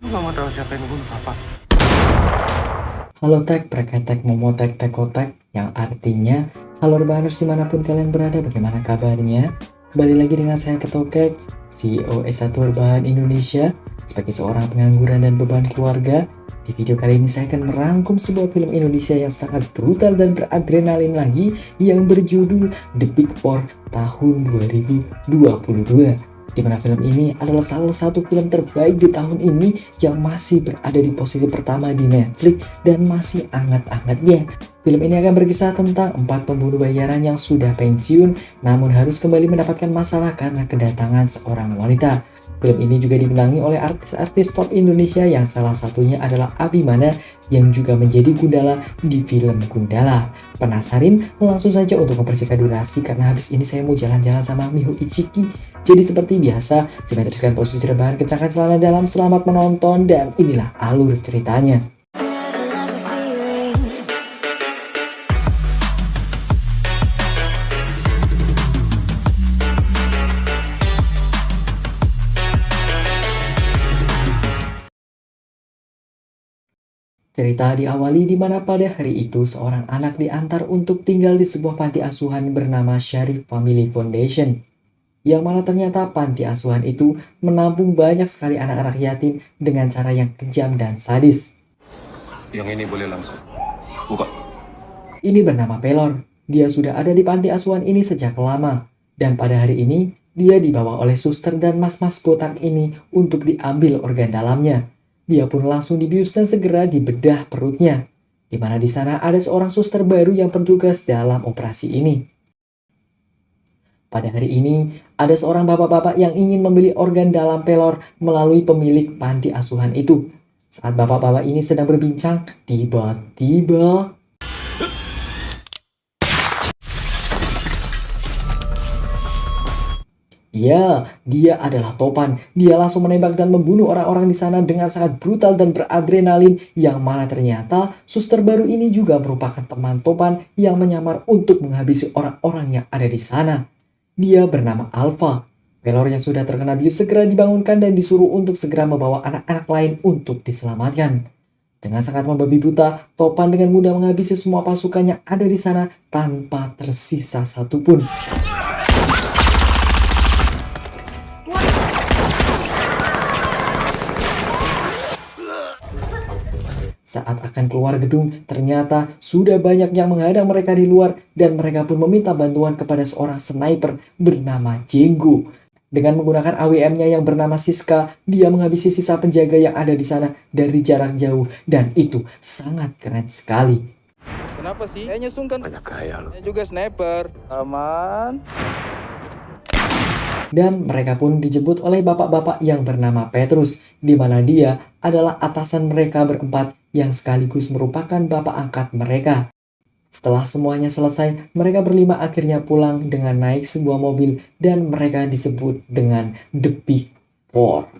Nggak mau tahu siapa yang ngebunuh papa. Halo Tek, Preketek, Momotek, Tekotek, yang artinya halo rebahaners dimanapun kalian berada, bagaimana kabarnya? Kembali lagi dengan saya Ketokek, CEO S1 Rebahan Indonesia. Sebagai seorang pengangguran dan beban keluarga, di video kali ini saya akan merangkum sebuah film Indonesia yang sangat brutal dan beradrenalin lagi, yang berjudul The Big Four tahun 2022. Di mana film ini adalah salah satu film terbaik di tahun ini yang masih berada di posisi pertama di Netflix dan masih hangat-hangatnya. Film ini akan berkisah tentang 4 pembunuh bayaran yang sudah pensiun namun harus kembali mendapatkan masalah karena kedatangan seorang wanita. Film ini juga dibintangi oleh artis-artis top Indonesia yang salah satunya adalah Abimana yang juga menjadi Gundala di film Gundala. Penasarin? Langsung saja untuk mempersingkat durasi karena habis ini saya mau jalan-jalan sama Miho Ichiki. Jadi seperti biasa, saya teruskan posisi rebahan, kencangkan celana dalam, selamat menonton, dan inilah alur ceritanya. Cerita diawali di mana pada hari itu seorang anak diantar untuk tinggal di sebuah panti asuhan bernama Syarif Family Foundation. Yang mana ternyata panti asuhan itu menampung banyak sekali anak-anak yatim dengan cara yang kejam dan sadis. Yang ini boleh langsung. Buka. Ini bernama Pelor. Dia sudah ada di panti asuhan ini sejak lama. Dan pada hari ini, dia dibawa oleh suster dan mas-mas botak ini untuk diambil organ dalamnya. Dia pun langsung dibius dan segera dibedah perutnya. Di mana di sana ada seorang suster baru yang bertugas dalam operasi ini. Pada hari ini, ada seorang bapak-bapak yang ingin membeli organ dalam Pelor melalui pemilik panti asuhan itu. Saat bapak-bapak ini sedang berbincang, tiba-tiba ya, dia adalah Topan. Dia langsung menembak dan membunuh orang-orang di sana dengan sangat brutal dan beradrenalin, yang mana ternyata suster baru ini juga merupakan teman Topan yang menyamar untuk menghabisi orang-orang yang ada di sana. Dia bernama Alpha. Pelor yang sudah terkena bius segera dibangunkan dan disuruh untuk segera membawa anak-anak lain untuk diselamatkan. Dengan sangat membabi buta, Topan dengan mudah menghabisi semua pasukan yang ada di sana tanpa tersisa satupun. Saat akan keluar gedung, ternyata sudah banyak yang menghadang mereka di luar dan mereka pun meminta bantuan kepada seorang sniper bernama Jenggo. Dengan menggunakan AWM-nya yang bernama Siska, dia menghabisi sisa penjaga yang ada di sana dari jarak jauh dan itu sangat keren sekali. Kenapa sih? Kayaknya sungkan. Banyak gaya lo. Saya juga sniper. Aman. Dan mereka pun dijemput oleh bapak-bapak yang bernama Petrus, di mana dia adalah atasan mereka berempat yang sekaligus merupakan bapak angkat mereka. Setelah semuanya selesai, mereka berlima akhirnya pulang dengan naik sebuah mobil dan mereka disebut dengan The Big Four.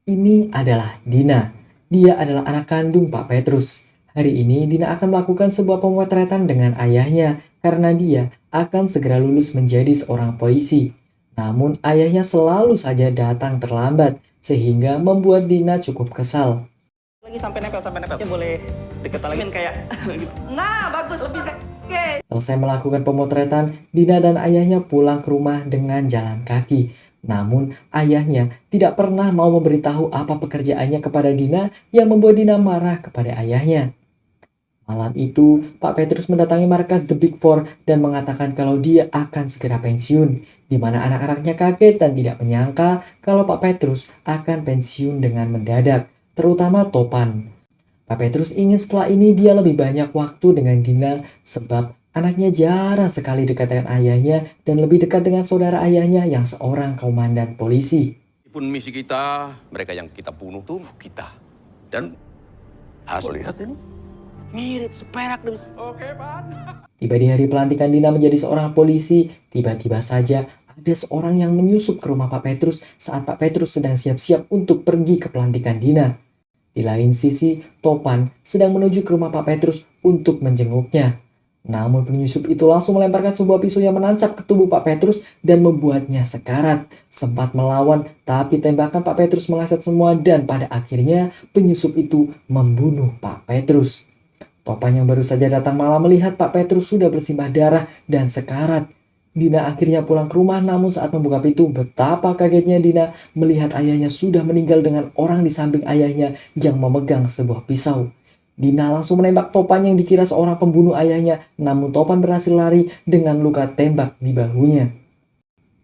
Ini adalah Dina. Dia adalah anak kandung Pak Petrus. Hari ini Dina akan melakukan sebuah pemotretan dengan ayahnya karena dia akan segera lulus menjadi seorang polisi. Namun ayahnya selalu saja datang terlambat sehingga membuat Dina cukup kesal. Lagi sampai nempel ya, boleh deket lagi kayak gitu. Nah bagus lebih oke. Selesai melakukan pemotretan, Dina dan ayahnya pulang ke rumah dengan jalan kaki. Namun ayahnya tidak pernah mau memberitahu apa pekerjaannya kepada Dina yang membuat Dina marah kepada ayahnya. Malam itu, Pak Petrus mendatangi markas The Big Four dan mengatakan kalau dia akan segera pensiun, di mana anak-anaknya kaget dan tidak menyangka kalau Pak Petrus akan pensiun dengan mendadak, terutama Topan. Pak Petrus ingin setelah ini dia lebih banyak waktu dengan Dina sebab anaknya jarang sekali dekat dengan ayahnya dan lebih dekat dengan saudara ayahnya yang seorang komandan polisi. Pun misi kita, mereka yang kita bunuh tuh kita. Dan harus lihat ini. Mirip seperak dan oke, Pak. Tiba di hari pelantikan Dina menjadi seorang polisi, tiba-tiba saja ada seorang yang menyusup ke rumah Pak Petrus saat Pak Petrus sedang siap-siap untuk pergi ke pelantikan Dina. Di lain sisi, Topan sedang menuju ke rumah Pak Petrus untuk menjenguknya. Namun penyusup itu langsung melemparkan sebuah pisau yang menancap ke tubuh Pak Petrus dan membuatnya sekarat. Sempat melawan, tapi tembakan Pak Petrus mengaset semua dan pada akhirnya penyusup itu membunuh Pak Petrus. Topan yang baru saja datang malah melihat Pak Petrus sudah bersimbah darah dan sekarat. Dina akhirnya pulang ke rumah, namun saat membuka pintu, betapa kagetnya Dina melihat ayahnya sudah meninggal dengan orang di samping ayahnya yang memegang sebuah pisau. Dina langsung menembak Topan yang dikira seorang pembunuh ayahnya, namun Topan berhasil lari dengan luka tembak di bahunya.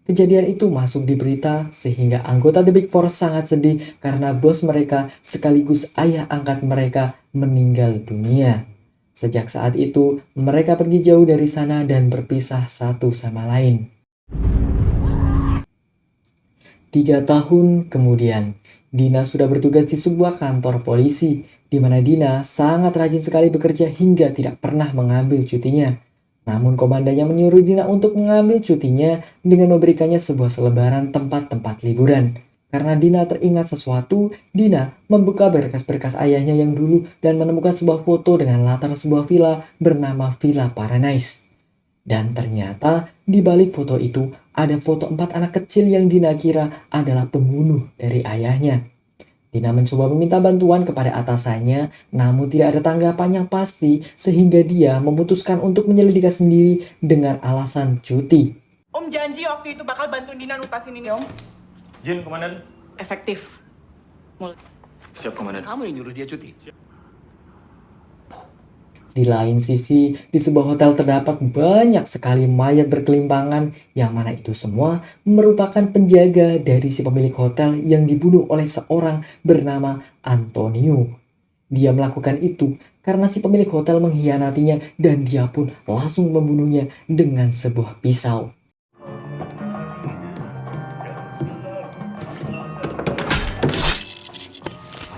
Kejadian itu masuk di berita sehingga anggota The Big Four sangat sedih karena bos mereka sekaligus ayah angkat mereka meninggal dunia. Sejak saat itu, mereka pergi jauh dari sana dan berpisah satu sama lain. 3 tahun kemudian, Dina sudah bertugas di sebuah kantor polisi, di mana Dina sangat rajin sekali bekerja hingga tidak pernah mengambil cutinya. Namun komandannya menyuruh Dina untuk mengambil cutinya dengan memberikannya sebuah selebaran tempat-tempat liburan. Karena Dina teringat sesuatu, Dina membuka berkas-berkas ayahnya yang dulu dan menemukan sebuah foto dengan latar sebuah villa bernama Villa Paradise. Dan ternyata di balik foto itu ada foto 4 anak kecil yang Dina kira adalah pembunuh dari ayahnya. Dina mencoba meminta bantuan kepada atasannya, namun tidak ada tanggapan yang pasti sehingga dia memutuskan untuk menyelidiki sendiri dengan alasan cuti. Om janji waktu itu bakal bantu Dina nutasin ini, Om. Jin, komandan. Efektif. Siap, komandan. Kamu yang nyuruh dia cuti. Di lain sisi, di sebuah hotel terdapat banyak sekali mayat berkelimpangan yang mana itu semua merupakan penjaga dari si pemilik hotel yang dibunuh oleh seorang bernama Antonio. Dia melakukan itu karena si pemilik hotel mengkhianatinya dan dia pun langsung membunuhnya dengan sebuah pisau.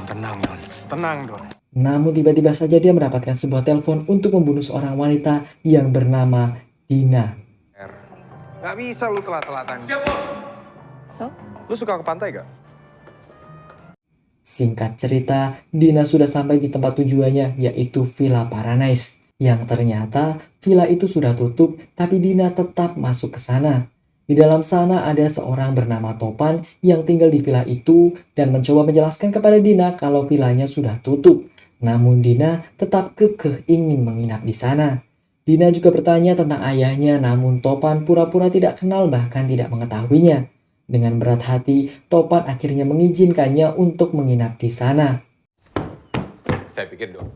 Tenang, Don. Tenang, Don. Namun tiba-tiba saja dia mendapatkan sebuah telepon untuk membunuh seorang wanita yang bernama Dina. Gak bisa lu telat-telatan. Siap, bos. So? Lu suka ke pantai gak? Singkat cerita, Dina sudah sampai di tempat tujuannya yaitu Villa Paradise. Yang ternyata villa itu sudah tutup, tapi Dina tetap masuk ke sana. Di dalam sana ada seorang bernama Topan yang tinggal di villa itu dan mencoba menjelaskan kepada Dina kalau villanya sudah tutup. Namun Dina tetap kekeh ingin menginap di sana. Dina juga bertanya tentang ayahnya, namun Topan pura-pura tidak kenal bahkan tidak mengetahuinya. Dengan berat hati, Topan akhirnya mengizinkannya untuk menginap di sana. Saya pikir dong.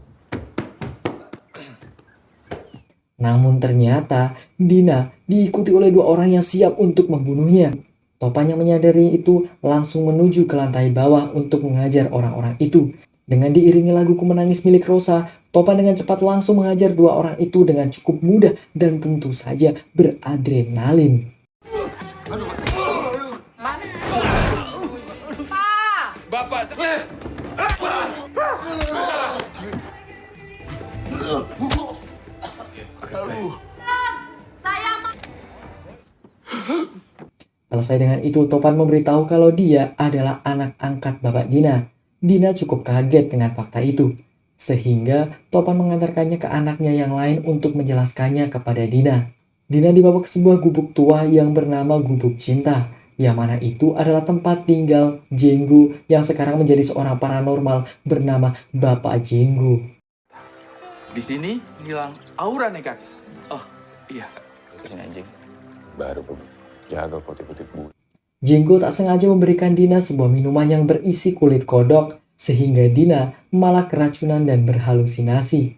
Namun ternyata Dina diikuti oleh 2 orang yang siap untuk membunuhnya. Topan yang menyadari itu langsung menuju ke lantai bawah untuk mengajar orang-orang itu. Dengan diiringi lagu Ku Menangis milik Rosa, Topan dengan cepat langsung mengajar 2 orang itu dengan cukup mudah dan tentu saja beradrenalin. Bapak, Selesai dengan itu, Topan memberitahu kalau dia adalah anak angkat Bapak Dina. Dina cukup kaget dengan fakta itu. Sehingga Topan mengantarkannya ke anaknya yang lain untuk menjelaskannya kepada Dina. Dina dibawa ke sebuah gubuk tua yang bernama Gubuk Cinta. Yang mana itu adalah tempat tinggal Jenggu yang sekarang menjadi seorang paranormal bernama Bapak Jenggu. Di sini hilang aura nih, Kak. Oh, iya. kesini anjing. Baru jaga kutip-kutip bu. Jenggo tak sengaja memberikan Dina sebuah minuman yang berisi kulit kodok, sehingga Dina malah keracunan dan berhalusinasi.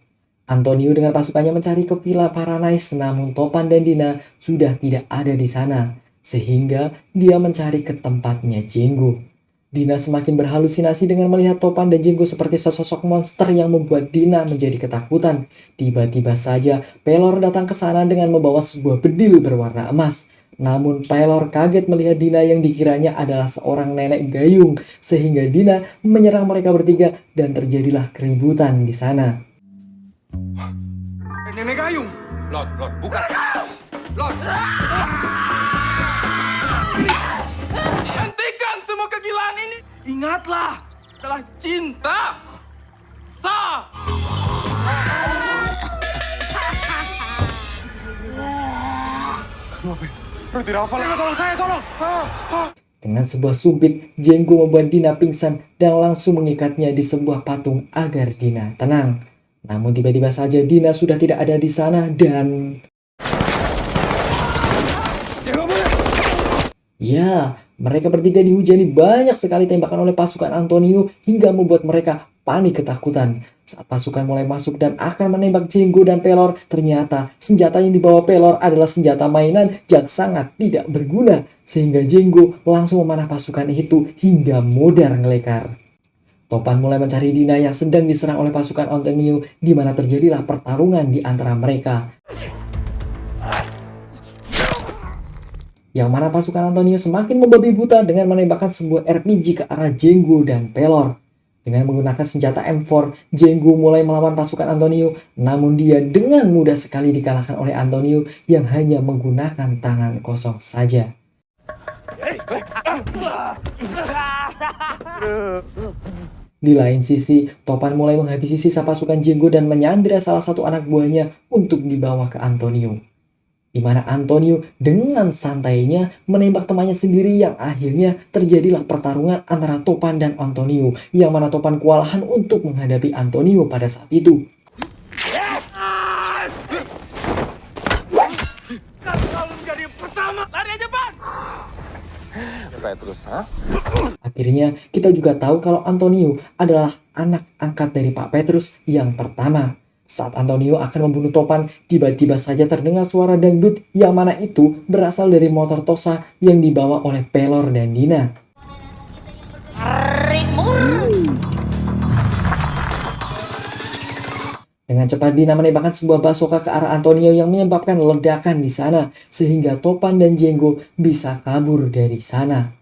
Antonio dengan pasukannya mencari ke Villa Paradise, namun Topan dan Dina sudah tidak ada di sana, sehingga dia mencari ke tempatnya Jenggo. Dina semakin berhalusinasi dengan melihat Topan dan Jenggo seperti sesosok monster yang membuat Dina menjadi ketakutan. Tiba-tiba saja Pelor datang ke sana dengan membawa sebuah bedil berwarna emas. Namun Pelor kaget melihat Dina yang dikiranya adalah seorang nenek gayung, sehingga Dina menyerang mereka bertiga dan terjadilah keributan di sana. Nenek gayung. Lot, bukan. Lot. Hentikan semua kegilaan ini. Ingatlah, adalah cinta. Lu tidak hafal ya? Tolong saya, tolong! Dengan sebuah sumpit, Jenggo membuat Dina pingsan dan langsung mengikatnya di sebuah patung agar Dina tenang. Namun tiba-tiba saja Dina sudah tidak ada di sana dan... Ya, mereka bertiga dihujani banyak sekali tembakan oleh pasukan Antonio hingga membuat mereka panik ketakutan. Saat pasukan mulai masuk dan akan menembak Jenggo dan Pelor, ternyata senjata yang dibawa Pelor adalah senjata mainan yang sangat tidak berguna. Sehingga Jenggo langsung memanah pasukan itu hingga modar ngelekar. Topan mulai mencari Dina yang sedang diserang oleh pasukan Antonio, di mana terjadilah pertarungan di antara mereka. Yang mana pasukan Antonio semakin membabi buta dengan menembakkan sebuah RPG ke arah Jenggo dan Pelor. Dengan menggunakan senjata M4, Jenggo mulai melawan pasukan Antonio, namun dia dengan mudah sekali dikalahkan oleh Antonio yang hanya menggunakan tangan kosong saja. Di lain sisi, Topan mulai menghabisi sisa pasukan Jenggo dan menyandra salah satu anak buahnya untuk dibawa ke Antonio. Di mana Antonio dengan santainya menembak temannya sendiri yang akhirnya terjadilah pertarungan antara Topan dan Antonio, yang mana Topan kewalahan untuk menghadapi Antonio pada saat itu. Akhirnya kita juga tahu kalau Antonio adalah anak angkat dari Pak Petrus yang pertama. Saat Antonio akan membunuh Topan, tiba-tiba saja terdengar suara dangdut yang mana itu berasal dari motor Tosa yang dibawa oleh Pelor dan Dina. Dengan cepat Dina menembakkan sebuah basoka ke arah Antonio yang menyebabkan ledakan di sana, sehingga Topan dan Jenggo bisa kabur dari sana.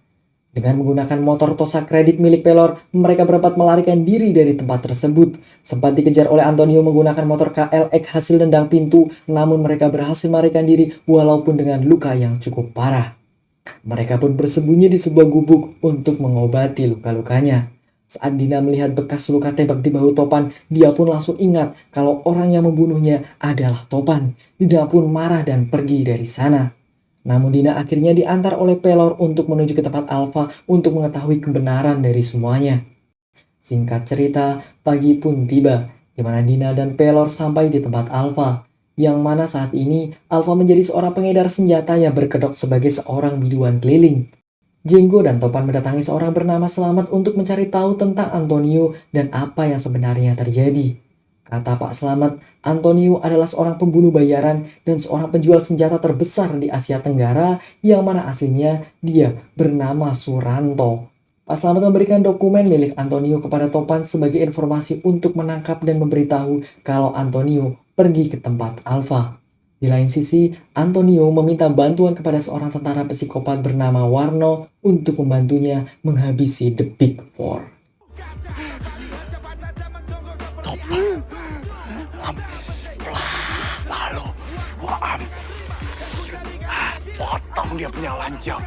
Dengan menggunakan motor Tosa kredit milik Pelor, mereka berempat melarikan diri dari tempat tersebut. Sempat dikejar oleh Antonio menggunakan motor KLX hasil tendang pintu, namun mereka berhasil melarikan diri walaupun dengan luka yang cukup parah. Mereka pun bersembunyi di sebuah gubuk untuk mengobati luka-lukanya. Saat Dina melihat bekas luka tembak di bahu Topan, dia pun langsung ingat kalau orang yang membunuhnya adalah Topan. Dina pun marah dan pergi dari sana. Namun Dina akhirnya diantar oleh Pelor untuk menuju ke tempat Alpha untuk mengetahui kebenaran dari semuanya. Singkat cerita, pagi pun tiba, di mana Dina dan Pelor sampai di tempat Alpha. Yang mana saat ini, Alpha menjadi seorang pengedar senjata yang berkedok sebagai seorang biduan keliling. Jenggo dan Topan mendatangi seorang bernama Selamat untuk mencari tahu tentang Antonio dan apa yang sebenarnya terjadi. Kata Pak Selamat, Antonio adalah seorang pembunuh bayaran dan seorang penjual senjata terbesar di Asia Tenggara yang mana aslinya dia bernama Suranto. Pak Selamat memberikan dokumen milik Antonio kepada Topan sebagai informasi untuk menangkap dan memberitahu kalau Antonio pergi ke tempat Alpha. Di lain sisi, Antonio meminta bantuan kepada seorang tentara psikopat bernama Warno untuk membantunya menghabisi The Big Four. Lalu, potong dia punya lancang.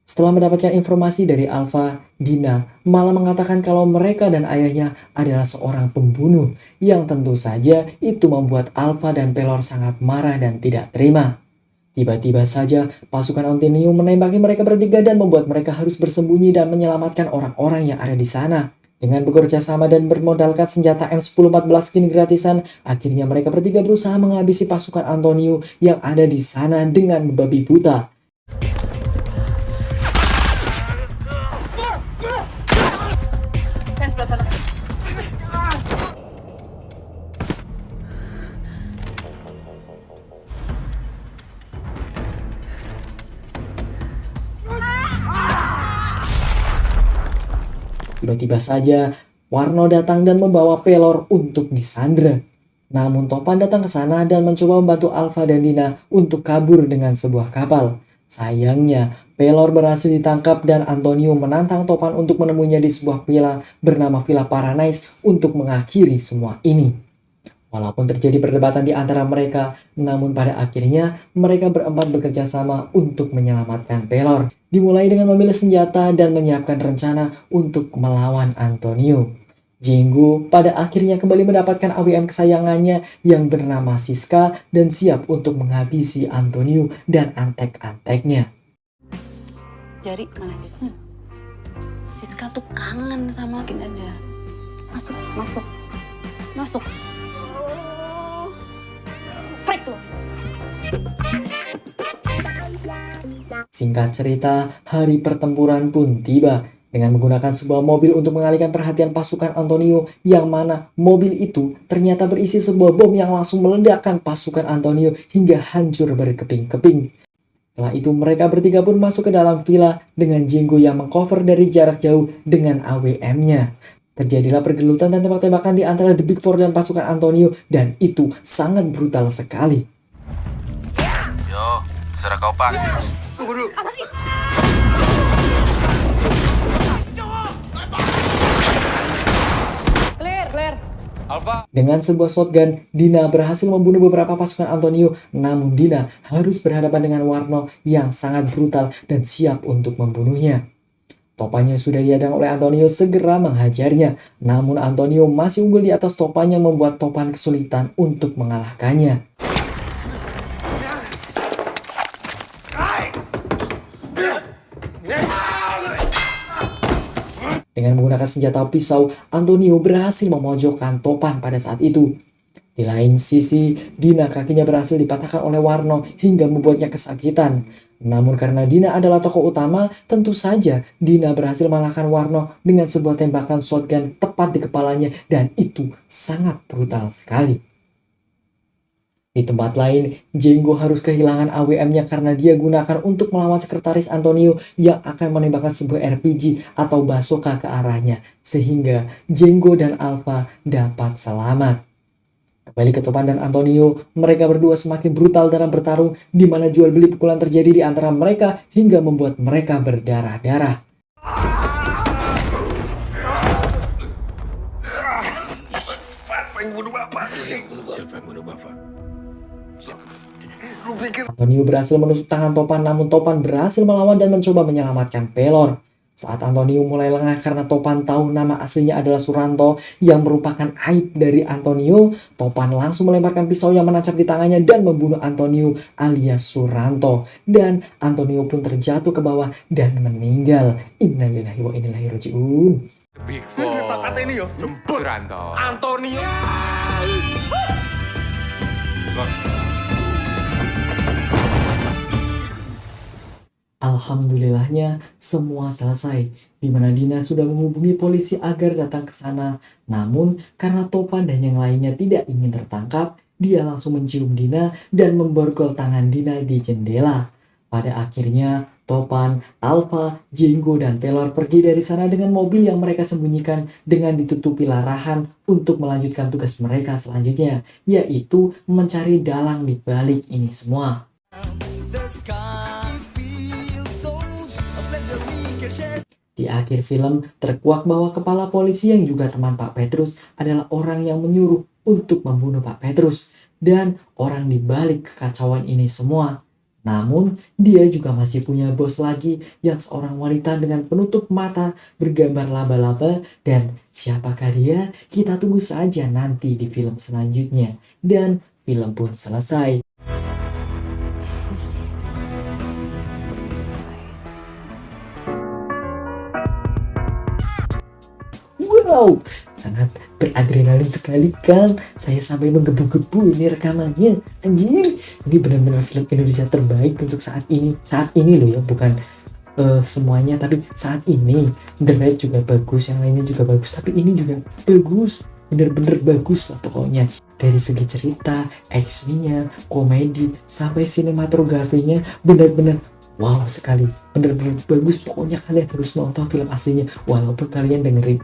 Setelah mendapatkan informasi dari Alpha, Dina malah mengatakan kalau mereka dan ayahnya adalah seorang pembunuh, yang tentu saja itu membuat Alpha dan Pelor sangat marah dan tidak terima. Tiba-tiba saja pasukan Antonio menembaki mereka bertiga dan membuat mereka harus bersembunyi dan menyelamatkan orang-orang yang ada di sana. Dengan bekerja sama dan bermodalkan senjata M1014 skin gratisan, akhirnya mereka bertiga berusaha menghabisi pasukan Antonio yang ada di sana dengan membabi buta. Saya sebelah sana. Tiba-tiba saja Warno datang dan membawa Pelor untuk disandra. Namun Topan datang ke sana dan mencoba membantu Alpha dan Dina untuk kabur dengan sebuah kapal. Sayangnya, Pelor berhasil ditangkap dan Antonio menantang Topan untuk menemuinya di sebuah villa bernama Villa Paradise untuk mengakhiri semua ini. Walaupun terjadi perdebatan di antara mereka, namun pada akhirnya mereka berempat bekerja sama untuk menyelamatkan Pelor. Dimulai dengan memilih senjata dan menyiapkan rencana untuk melawan Antonio. Jinggu pada akhirnya kembali mendapatkan AWM kesayangannya yang bernama Siska dan siap untuk menghabisi Antonio dan antek-anteknya. Jari mana aja? Siska tuh kangen sama Kin aja. Masuk. Freak lo. Singkat cerita, hari pertempuran pun tiba dengan menggunakan sebuah mobil untuk mengalihkan perhatian pasukan Antonio, yang mana mobil itu ternyata berisi sebuah bom yang langsung meledakkan pasukan Antonio hingga hancur berkeping-keping. Setelah itu mereka bertiga pun masuk ke dalam villa dengan Jinggo yang mengcover dari jarak jauh dengan AWM-nya. Terjadilah pergelutan dan tembak-tembakan di antara The Big Four dan pasukan Antonio, dan itu sangat brutal sekali. Yo, serah kau pak. Apa sih? Clear. Alpha. Dengan sebuah shotgun, Dina berhasil membunuh beberapa pasukan Antonio, namun Dina harus berhadapan dengan Warno yang sangat brutal dan siap untuk membunuhnya. Topannya sudah dihadang oleh Antonio segera menghajarnya, namun Antonio masih unggul di atas Topannya membuat Topan kesulitan untuk mengalahkannya. Dengan menggunakan senjata pisau, Antonio berhasil memojokkan Topan pada saat itu. Di lain sisi, Dina kakinya berhasil dipatahkan oleh Warno hingga membuatnya kesakitan. Namun karena Dina adalah tokoh utama, tentu saja Dina berhasil mengalahkan Warno dengan sebuah tembakan shotgun tepat di kepalanya, dan itu sangat brutal sekali. Di tempat lain, Jinggo harus kehilangan AWM-nya karena dia gunakan untuk melawan sekretaris Antonio yang akan menembakkan sebuah RPG atau bazooka ke arahnya, sehingga Jinggo dan Alpha dapat selamat. Kembali ke Topan dan Antonio, mereka berdua semakin brutal dalam bertarung, di mana jual beli pukulan terjadi di antara mereka hingga membuat mereka berdarah-darah. Antonio berhasil menusuk tangan Topan, namun Topan berhasil melawan dan mencoba menyelamatkan Pelor. Saat Antonio mulai lengah karena Topan tahu nama aslinya adalah Suranto yang merupakan aib dari Antonio, Topan langsung melemparkan pisau yang menancap di tangannya dan membunuh Antonio alias Suranto. Dan Antonio pun terjatuh ke bawah dan meninggal. Innalillahi wa inna ilaihi raji'un. Big Four. Kata ini yo, jemput Suranto. Antonio. Alhamdulillahnya semua selesai, di mana Dina sudah menghubungi polisi agar datang ke sana. Namun karena Topan dan yang lainnya tidak ingin tertangkap, dia langsung mencium Dina dan memborgol tangan Dina di jendela. Pada akhirnya Topan, Alpha, Jinggo, dan Pelor pergi dari sana dengan mobil yang mereka sembunyikan dengan ditutupi larangan untuk melanjutkan tugas mereka selanjutnya, yaitu mencari dalang di balik ini semua. Di akhir film, terkuak bahwa kepala polisi yang juga teman Pak Petrus adalah orang yang menyuruh untuk membunuh Pak Petrus dan orang di balik kekacauan ini semua. Namun, dia juga masih punya bos lagi yang seorang wanita dengan penutup mata bergambar laba-laba, dan siapakah dia? Kita tunggu saja nanti di film selanjutnya. Dan film pun selesai. Wow, sangat beradrenalin sekali kan. Saya sampai menggebu-gebu ini rekamannya. Anjir, ini benar-benar film Indonesia terbaik untuk saat ini. Saat ini loh ya, bukan semuanya, tapi saat ini. The Raid juga bagus, yang lainnya juga bagus, tapi ini juga bagus. Bener-bener bagus lah pokoknya. Dari segi cerita, actionnya, komedi, sampai sinematografinya benar-benar wow sekali, bener-bener bagus. Pokoknya kalian harus nonton film aslinya. Walaupun kalian dengerin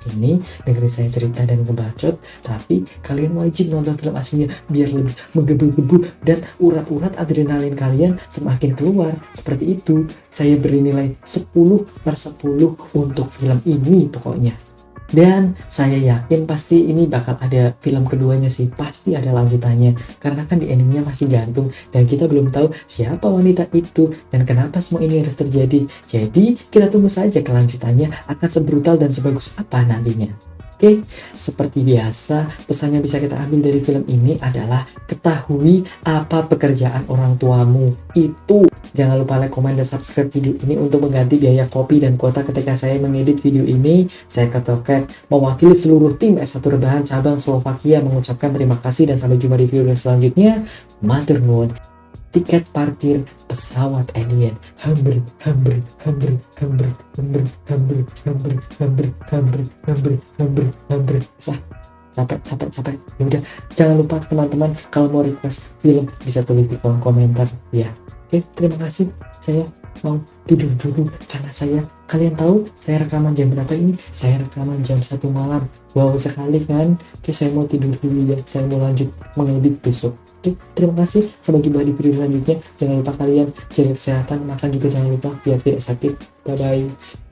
saya cerita dan ngebacot, tapi kalian wajib nonton film aslinya biar lebih menggebu-gebu dan urat-urat adrenalin kalian semakin keluar. Seperti itu, saya beri nilai 10/10 untuk film ini pokoknya. Dan saya yakin pasti ini bakal ada film keduanya sih, pasti ada lanjutannya. Karena kan di animenya masih gantung dan kita belum tahu siapa wanita itu dan kenapa semua ini harus terjadi. Jadi kita tunggu saja kelanjutannya akan sebrutal dan sebagus apa nantinya. Oke, seperti biasa, pesan yang bisa kita ambil dari film ini adalah ketahui apa pekerjaan orang tuamu. Itu. Jangan lupa like, komen, dan subscribe video ini untuk mengganti biaya kopi dan kuota ketika saya mengedit video ini. Saya Ketokek, mewakili seluruh tim S1 Rebahan cabang Slovakia mengucapkan terima kasih dan sampai jumpa di video selanjutnya. Matur nuwun. Tiket parkir pesawat alien. Hamber. Sampai. Ya udah, jangan lupa teman-teman kalau mau request film bisa tulis di kolom komentar ya. Oke, terima kasih. Saya mau tidur dulu karena kalian tahu saya rekaman jam berapa ini? Saya rekaman jam 1 malam. Wow sekali kan? Oke, saya mau tidur dulu ya. Saya mau lanjut mengedit besok. Oke, terima kasih. Sampai jumpa di video selanjutnya. Jangan lupa kalian jaga kesehatan, makan juga jangan lupa biar tidak sakit. Bye-bye.